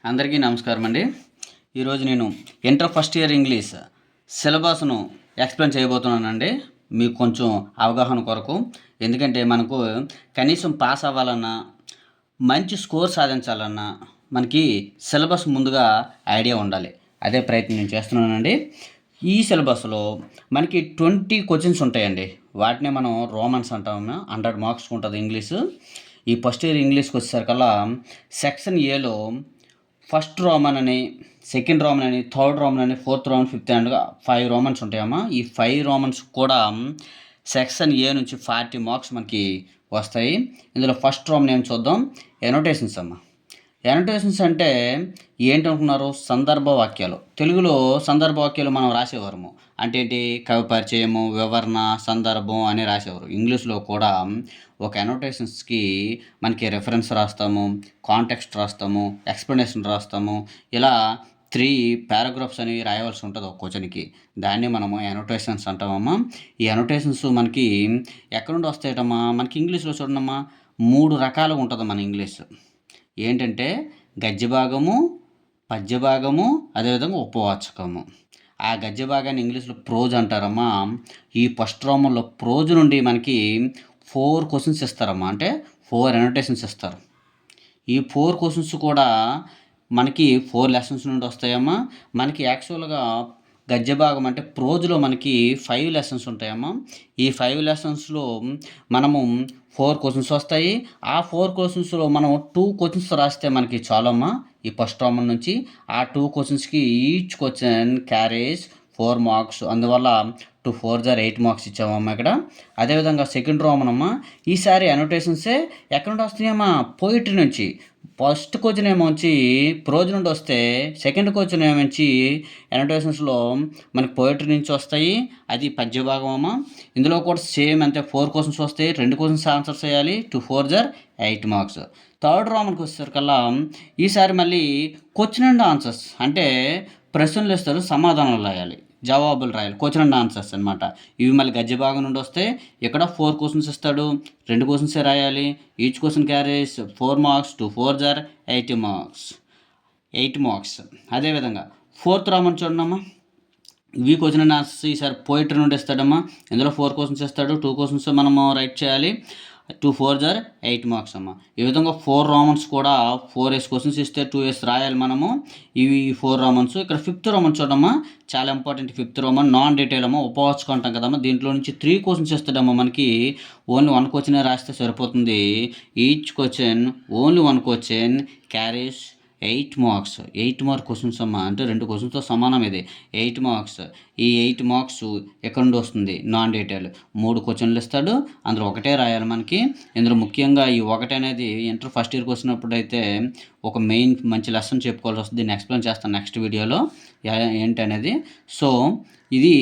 అందరికీ నమస్కారం అండి. ఈరోజు నేను ఇంటర్ ఫస్ట్ ఇయర్ ఇంగ్లీష్ సిలబస్ను ఎక్స్ప్లెయిన్ చేయబోతున్నానండి. మీకు కొంచెం అవగాహన కొరకు. ఎందుకంటే మనకు కనీసం పాస్ అవ్వాలన్నా, మంచి స్కోర్ సాధించాలన్నా మనకి సిలబస్ ముందుగా ఐడియా ఉండాలి. అదే ప్రయత్నం నేను చేస్తున్నానండి. ఈ సిలబస్లో మనకి 20 క్వశ్చన్స్ ఉంటాయండి. వాటినే మనం రోమన్స్ అంటాము. 100 మార్క్స్ ఉంటుంది ఇంగ్లీషు. ఈ ఫస్ట్ ఇయర్ ఇంగ్లీష్కి వచ్చేసరికల్లా సెక్షన్ ఏలో ఫస్ట్ రోమన్ అని, సెకండ్ రోమన్ అని, థర్డ్ రోమన్ అని, fourth Roman, fifth and 5 Romans ఉంటాయమ్మా. ఈ 5 రోమన్స్ కూడా సెక్షన్ ఏ నుంచి 40 మార్క్స్ మనకి వస్తాయి. ఇందులో ఫస్ట్ రోమన్ ఏం చూద్దాం. ఎనోటేషన్స్ అమ్మ. ఎనోటేషన్స్ అంటే ఏంటనుకున్నారు? సందర్భ వాక్యాలు. తెలుగులో సందర్భ వాక్యాలు మనం రాసేవారము. అంటే ఏంటి? కవి పరిచయము, వివరణ, సందర్భం అని రాసేవారు. ఇంగ్లీష్లో కూడా ఒక ఎనోటేషన్స్కి మనకి రెఫరెన్స్ రాస్తాము, కాంటెక్స్ట్ రాస్తాము, ఎక్స్ప్లెనేషన్ రాస్తాము. ఇలా 3 పారాగ్రాఫ్స్ అని రాయవలసి ఉంటుంది ఒక క్వశ్చన్కి. దాన్ని మనము ఎనోటేషన్స్ అంటామమ్మా. ఈ ఎనోటేషన్స్ మనకి ఎక్కడి నుండి వస్తాయటమ్మా? మనకి ఇంగ్లీష్లో చూడమ్మా 3 రకాలుగా ఉంటుంది మన ఇంగ్లీష్. ఏంటంటే గద్య భాగము, పద్య భాగము, అదేవిధంగా ఉపవాచకము. ఆ గద్య భాగాన్ని ఇంగ్లీష్లో ప్రోజ్ అంటారమ్మా. ఈ ఫస్ట్ రోమన్లో ప్రోజ్ నుండి మనకి 4 క్వశ్చన్స్ ఇస్తారమ్మా. అంటే 4 ఎనోటేషన్స్ ఇస్తారు. ఈ 4 క్వశ్చన్స్ కూడా మనకి 4 లెసన్స్ నుండి వస్తాయమ్మా. మనకి యాక్చువల్గా గద్య భాగం అంటే ప్రోజ్లో మనకి 5 లెసన్స్ ఉంటాయమ్మా. ఈ 5 లెసన్స్లో మనము 4 క్వశ్చన్స్ వస్తాయి. ఆ 4 క్వశ్చన్స్లో మనం 2 క్వశ్చన్స్ రాస్తే మనకి చాలమ్మా ఈ ఫస్ట్ రోమన్ నుంచి. ఆ 2 క్వశ్చన్స్కి ఈచ్ క్వశ్చన్ క్యారేజ్ 4 మార్క్స్. అందువల్ల 2 4 8 మార్క్స్ ఇచ్చామమ్మా ఇక్కడ. అదేవిధంగా సెకండ్ రోమన్ అమ్మ. ఈసారి అనోటేషన్సే ఎక్కడ నుండి వస్తున్నాయమ్మా? పోయిటరీ నుంచి. ఫస్ట్ క్వశ్చన్ ఏమొచ్చి ప్రోజ్ నుండి వస్తే, సెకండ్ క్వశ్చన్ ఏమొచ్చి ఎనోటేషన్స్లో మనకి పోయిటరీ నుంచి వస్తాయి. అది పద్య భాగం అమ్మ. ఇందులో కూడా సేమ్ అంతే 4 క్వశ్చన్స్ వస్తాయి. 2 క్వశ్చన్స్ ఆన్సర్ చేయాలి. 2 4 8 మార్క్స్. థర్డ్ రోమన్కి వచ్చేసరికల్లా ఈసారి మళ్ళీ క్వశ్చన్ అండ్ ఆన్సర్స్ అంటే ప్రశ్నలు ఇస్తారు, సమాధానాలు రాయాలి, జవాబులు రాయాలి. క్వశ్చన్ అండ్ ఆన్సర్స్ అనమాట. ఇవి మళ్ళీ గద్య భాగం నుండి వస్తే ఇక్కడ 4 క్వశ్చన్స్ ఇస్తాడు. 2 క్వశ్చన్సే రాయాలి. Each question carries 4 marks. 2 4 8 marks. 8 marks. అదేవిధంగా ఫోర్త్ రోమన్ చూడమ్మా. ఇవి క్వశ్చన్ అండ్ ఆన్సర్స్ ఈసారి పోయిటరీ నుండి ఇస్తాడమ్మా. ఇందులో 4 క్వశ్చన్స్ ఇస్తాడు. 2 క్వశ్చన్స్ మనము రైట్ చేయాలి. 2 4 8 మార్క్స్ అమ్మ. ఈ విధంగా 4 రోమన్స్ కూడా 4 క్వశ్చన్స్ ఇస్తే 2 రాయాలి మనము. ఇవి 4 రోమన్స్. ఇక్కడ 5th రోమన్ చూడమ్మా. చాలా important 5th Roman. Non detail అమ్మ. ఉపవాచకం అంటాం కదమ్మా. దీంట్లో నుంచి 3 క్వశ్చన్స్ ఇస్తాడమ్మా మనకి. ఓన్లీ 1 క్వశ్చనే రాస్తే సరిపోతుంది. Each question only 1 question carries 8 marks. 8 mark questions అమ్మ. అంటే 2 క్వశ్చన్స్తో సమానం ఇది. 8 మార్క్స్. ఈ 8 మార్క్స్ ఎక్కడి నుండి వస్తుంది? Non detail. 3 క్వశ్చన్లు ఇస్తాడు. అందులో ఒకటే రాయాలి మనకి. ఇందులో ముఖ్యంగా ఈ ఒకటి అనేది ఇంటర్ ఫస్ట్ ఇయర్కి వచ్చినప్పుడు అయితే ఒక మెయిన్ మంచి లెసన్ చెప్పుకోవాల్సి వస్తుంది. దీన్ని ఎక్స్ప్లెయిన్ చేస్తాను నెక్స్ట్ వీడియోలో ఏంటనేది. సో ఇది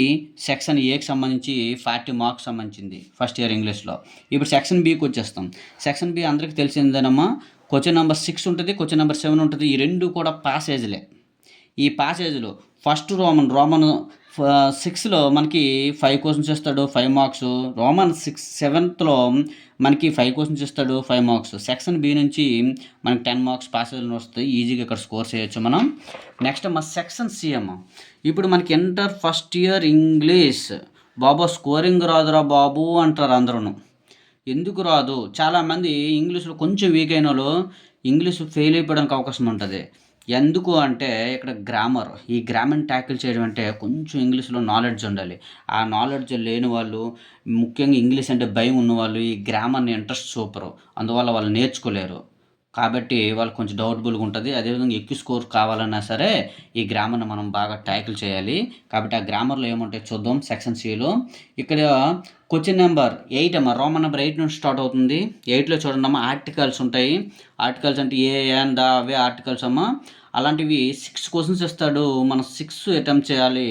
సెక్షన్ ఏకి సంబంధించి 40 మార్క్స్ సంబంధించింది ఫస్ట్ ఇయర్ ఇంగ్లీష్లో. ఇప్పుడు సెక్షన్ బికి వచ్చేస్తాం. సెక్షన్ బి అందరికీ తెలిసిందేనమ్మా. క్వశ్చన్ నెంబర్ 6 ఉంటుంది, క్వశ్చన్ నెంబర్ 7 ఉంటుంది. ఈ 2 కూడా పాసేజ్లే. ఈ పాసేజ్లో ఫస్ట్ రోమన్ 6లో మనకి 5 క్వశ్చన్స్ ఇస్తాడు, 5 మార్క్స్. రోమన్ 7th మనకి 5 క్వశ్చన్స్ ఇస్తాడు, 5 మార్క్స్. సెక్షన్ బి నుంచి మనకి 10 మార్క్స్ పాసేజ్లు వస్తాయి. ఈజీగా ఇక్కడ స్కోర్ చేయొచ్చు మనం. నెక్స్ట్ మా సెక్షన్ సి అమ్మ. ఇప్పుడు మనకి ఇంటర్ ఫస్ట్ ఇయర్ ఇంగ్లీష్. బాబా స్కోరింగ్ రాదురా బాబు అంటారు అందరూ. ఎందుకు రాదు? చాలామంది ఇంగ్లీష్లో కొంచెం వీక్ అయిన వాళ్ళు ఇంగ్లీష్ ఫెయిల్ అయిపోవడానికి అవకాశం ఉంటుంది. ఎందుకు అంటే ఇక్కడ గ్రామర్. ఈ గ్రామర్ని ట్యాకిల్ చేయడం అంటే కొంచెం ఇంగ్లీష్లో నాలెడ్జ్ ఉండాలి. ఆ నాలెడ్జ్ లేని వాళ్ళు, ముఖ్యంగా ఇంగ్లీష్ అంటే భయం ఉన్నవాళ్ళు ఈ గ్రామర్ని ఇంట్రెస్ట్ చూపరు. అందువల్ల వాళ్ళు నేర్చుకోలేరు. కాబట్టి వాళ్ళకి కొంచెం డౌట్ఫుల్గా ఉంటుంది. అదేవిధంగా ఎక్కువ స్కోర్ కావాలన్నా సరే ఈ గ్రామర్ని మనం బాగా ట్యాకిల్ చేయాలి. కాబట్టి ఆ గ్రామర్లో ఏముంటాయి చూద్దాం సెక్షన్ సిలో. ఇక్కడ క్వశ్చన్ నెంబర్ 8 అమ్మ. రోమన్ నెంబర్ 8 నుంచి స్టార్ట్ అవుతుంది. 8లో చూడండి అమ్మ, ఆర్టికల్స్ ఉంటాయి. ఆర్టికల్స్ అంటే ఏ అండ్ ద అవే ఆర్టికల్స్ అమ్మ. అలాంటివి 6 క్వశ్చన్స్ ఇస్తాడు. మనం 6 అటెంప్ట్ చేయాలి.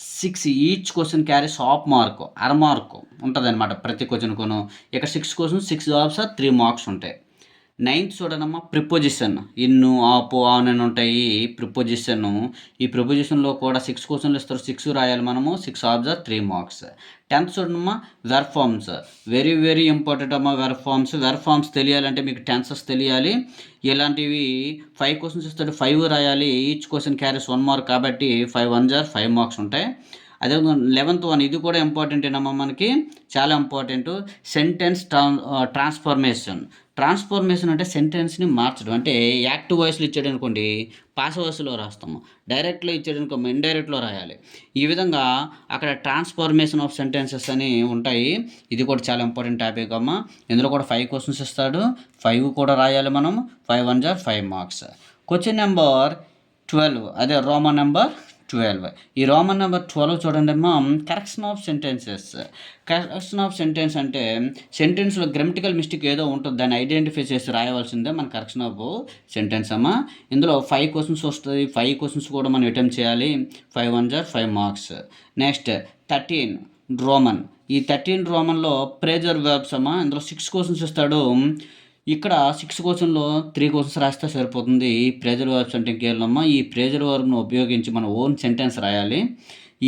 6 each question carries half mark, అర మార్క్ ఉంటుంది అనమాట ప్రతి క్వశ్చన్కును. ఇక్కడ 6 క్వశ్చన్స్ 6 జవాబ్స్ 3 మార్క్స్ ఉంటాయి. నైన్త్ చూడనమ్మా ప్రిపోజిషన్, ఇన్ను, ఆపు, ఆన్ అని ఉంటాయి ప్రిపోజిషన్. ఈ ప్రిపోజిషన్లో కూడా 6 క్వశ్చన్లు ఇస్తారు, 6 రాయాలి మనము, 6 ఆబ్జర్వ్ 3 మార్క్స్. 10th చూడమ్మా verb forms, very very important అమ్మా వెర్ ఫార్మ్స్. వెర్ ఫార్మ్స్ తెలియాలంటే మీకు టెన్సెస్ తెలియాలి. ఇలాంటివి 5 క్వశ్చన్స్ ఇస్తాడు, 5 రాయాలి, ఈచ్ క్వశ్చన్ క్యారీస్ 1 మార్క్ కాబట్టి 5 1 జార్ 5 మార్క్స్ ఉంటాయి. అదే 11th వన్, ఇది కూడా ఇంపార్టెంటేనమ్మా మనకి, చాలా ఇంపార్టెంట్. Sentence transformation. ట్రాన్స్ఫర్మేషన్ అంటే సెంటెన్స్ని మార్చడం. అంటే యాక్టివ్ వాయిస్లో ఇచ్చాడు అనుకోండి పాసివ్ వాయిస్లో రాస్తాము, డైరెక్ట్లో ఇచ్చాడు అనుకో ఇండైరెక్ట్లో రాయాలి. ఈ విధంగా అక్కడ ట్రాన్స్ఫర్మేషన్ ఆఫ్ సెంటెన్సెస్ అని ఉంటాయి. ఇది కూడా చాలా ఇంపార్టెంట్ టాపిక్ అమ్మ. ఇందులో కూడా 5 క్వశ్చన్స్ ఇస్తాడు, 5 కూడా రాయాలి మనం, 5 1 జార్ 5 మార్క్స్. క్వశ్చన్ నెంబర్ 12, అదే రోమన్ నెంబర్ 12. ఈ రోమన్ నెంబర్ 12 చూడండి అమ్మా, correction of sentences. Correction of sentence అంటే సెంటెన్స్లో గ్రామటికల్ మిస్టేక్ ఏదో ఉంటుంది, దాన్ని ఐడెంటిఫై చేసి రాయవలసిందే మన కరెక్షన్ ఆఫ్ సెంటెన్స్ అమ్మా. ఇందులో 5 క్వశ్చన్స్ వస్తుంది, 5 క్వశ్చన్స్ కూడా మనం అటెంప్ట్ చేయాలి, 5 1 జార్ 5 మార్క్స్. Next 13 Roman. ఈ 13 రోమన్లో ప్రేజర్ వర్బ్స్ అమ్మా. ఇందులో 6 క్వశ్చన్స్ ఇస్తాడు. ఇక్కడ 6 క్వశ్చన్లో 3 క్వశ్చన్స్ రాస్తే సరిపోతుంది. ప్రేజర్ వర్బ్స్ అంటే ఇంకేళ్ళమ్మా, ఈ ప్రేజర్ వర్బ్ను ఉపయోగించి మనం ఓన్ సెంటెన్స్ రాయాలి.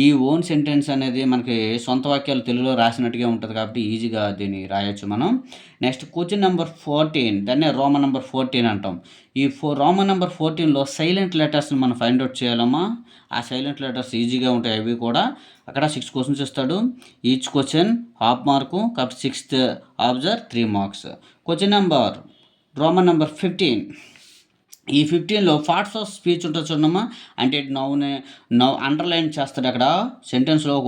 ఈ ఓన్ సెంటెన్స్ అనేది మనకి సొంత వాక్యాలు తెలుగులో రాసినట్టుగా ఉంటుంది కాబట్టి ఈజీగా దీన్ని రాయొచ్చు మనం. నెక్స్ట్ క్వశ్చన్ నెంబర్ 14, దాన్నే రోమన్ నెంబర్ 14 అంటాం. ఈ రోమన్ నెంబర్ 14లో సైలెంట్ లెటర్స్ని మనం ఫైండ్ అవుట్ చేయాలమ్మా. ఆ సైలెంట్ లెటర్స్ ఈజీగా ఉంటాయి అవి కూడా. అక్కడ 6 క్వశ్చన్స్ ఇస్తాడు, ఈచ్ క్వశ్చన్ హాఫ్ మార్కు కాబట్టి 6th observe 3 marks. Question number Roman number 15. ఈ 15లో పార్ట్స్ ఆఫ్ స్పీచ్ ఉంటుంది చూడమ్మా. అంటే నౌ అండర్లైన్ చేస్తాడు, అక్కడ సెంటెన్స్లో ఒక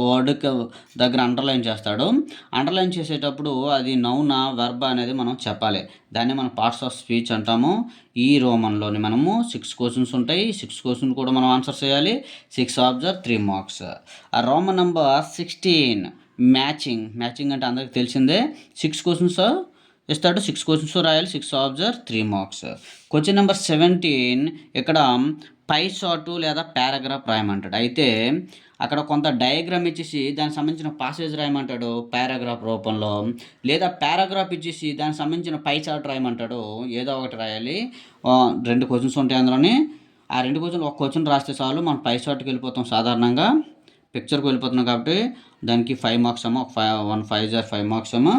వర్డ్ దగ్గర అండర్లైన్ చేస్తాడు. అండర్లైన్ చేసేటప్పుడు అది నౌనా వెర్బా అనేది మనం చెప్పాలి, దాన్ని మనం పార్ట్స్ ఆఫ్ స్పీచ్ అంటాము. ఈ రోమన్లోని మనము 6 క్వశ్చన్స్ ఉంటాయి, 6 క్వశ్చన్స్ కూడా మనం ఆన్సర్ చేయాలి, 6 ఆబ్జర్వ్ 3 మార్క్స్. ఆ రోమన్ నెంబర్ 16 మ్యాచింగ్ అంటే అందరికి తెలిసిందే. 6 క్వశ్చన్స్ ఇస్తాడు, 6 క్వశ్చన్స్ రాయాలి, 6 ఆబ్జర్వ్ 3 మార్క్స్. క్వశ్చన్ నెంబర్ 17, ఇక్కడ పై షార్టు లేదా పారాగ్రాఫ్ రాయమంటాడు. అయితే అక్కడ కొంత డయాగ్రామ్ ఇచ్చేసి దానికి సంబంధించిన పాసేజ్ రాయమంటాడు పారాగ్రాఫ్ రూపంలో, లేదా పారాగ్రాఫ్ ఇచ్చేసి దానికి సంబంధించిన పై చార్ట్ రాయమంటాడు. ఏదో ఒకటి రాయాలి. 2 క్వశ్చన్స్ ఉంటాయి అందులోని. ఆ 2 క్వశ్చన్, ఒక క్వశ్చన్ రాస్తే చాలు, మనం పై చార్ట్కి వెళ్ళిపోతాం, సాధారణంగా పిక్చర్కి వెళ్ళిపోతున్నాం కాబట్టి దానికి 5 మార్క్స్ అమ్మ, 1 5 జార్ 5 మార్క్స్ అమ్మ.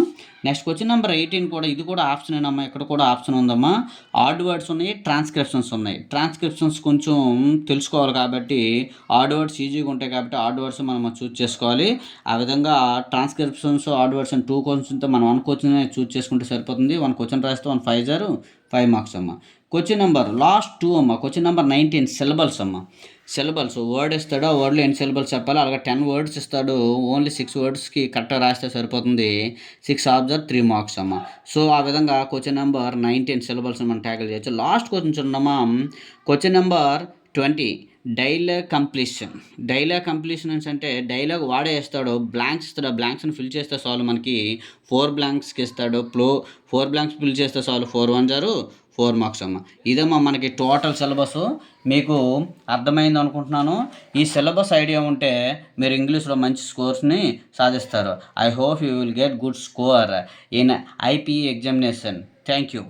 నెక్స్ట్ క్వశ్చన్ నెంబర్ 18 కూడా, ఇది కూడా ఆప్షన్ అమ్మా. ఇక్కడ కూడా ఆప్షన్ ఉందమ్మా. ఆడ్ వర్డ్స్ ఉన్నాయి, ట్రాన్స్క్రిప్షన్స్ ఉన్నాయి. ట్రాన్స్క్రిప్షన్స్ కొంచెం తెలుసుకోవాలి కాబట్టి ఆడ్ వర్డ్స్ ఈజీగా ఉంటాయి కాబట్టి ఆడ్ వర్డ్స్ మనం చూస్ చేసుకోవాలి. ఆ విధంగా ట్రాన్స్క్రిప్షన్స్, ఆడ్ వర్డ్స్ అని 2 క్వశ్చన్తో మనం 1 క్వశ్చన్ చూస్ చేసుకుంటే సరిపోతుంది. 1 క్వశ్చన్ రాస్తే 1 5 జార్ 5 మార్క్స్ అమ్మ. క్వశ్చన్ నెంబర్ లాస్ట్ 2 అమ్మ. క్వశ్చన్ నెంబర్ 19 సిలబల్స్ అమ్మ. సిలబల్స్ వర్డ్ ఇస్తాడు, ఆ వర్డ్లో ఎన్ని సిలబల్స్ చెప్పాలి, అలాగే 10 వర్డ్స్ ఇస్తాడు, ఓన్లీ 6 వర్డ్స్కి కరెక్ట్గా రాస్తే సరిపోతుంది, 6 ఆబ్జర్వ్ 3 మార్క్స్ అమ్మ. సో ఆ విధంగా క్వశ్చన్ నెంబర్ 19 సిలబల్స్ మనం ట్యాకిల్ చేయొచ్చు. లాస్ట్ క్వశ్చన్ చూడమ్మా, question number 20 dialogue completion. Dialogue completion అంటే డైలాగ్ వాడే ఇస్తాడు, బ్లాంక్స్ ఇస్తాడు, ఆ బ్లాంక్స్ని ఫిల్ చేస్తే చాలు, మనకి 4 బ్లాంక్స్కి ఇస్తాడు. 4 బ్లాంక్స్ ఫిల్ చేస్తే చాలు, 4 1 జారు 4 మార్క్స్ అమ్మ. ఇదమ్మా మనకి టోటల్ సిలబస్. మీకు అర్థమైంది అనుకుంటున్నాను. ఈ సిలబస్ ఐడియా ఉంటే మీరు ఇంగ్లీష్లో మంచి స్కోర్స్ని సాధిస్తారు. I hope you will get good score in IPE examination. Thank you.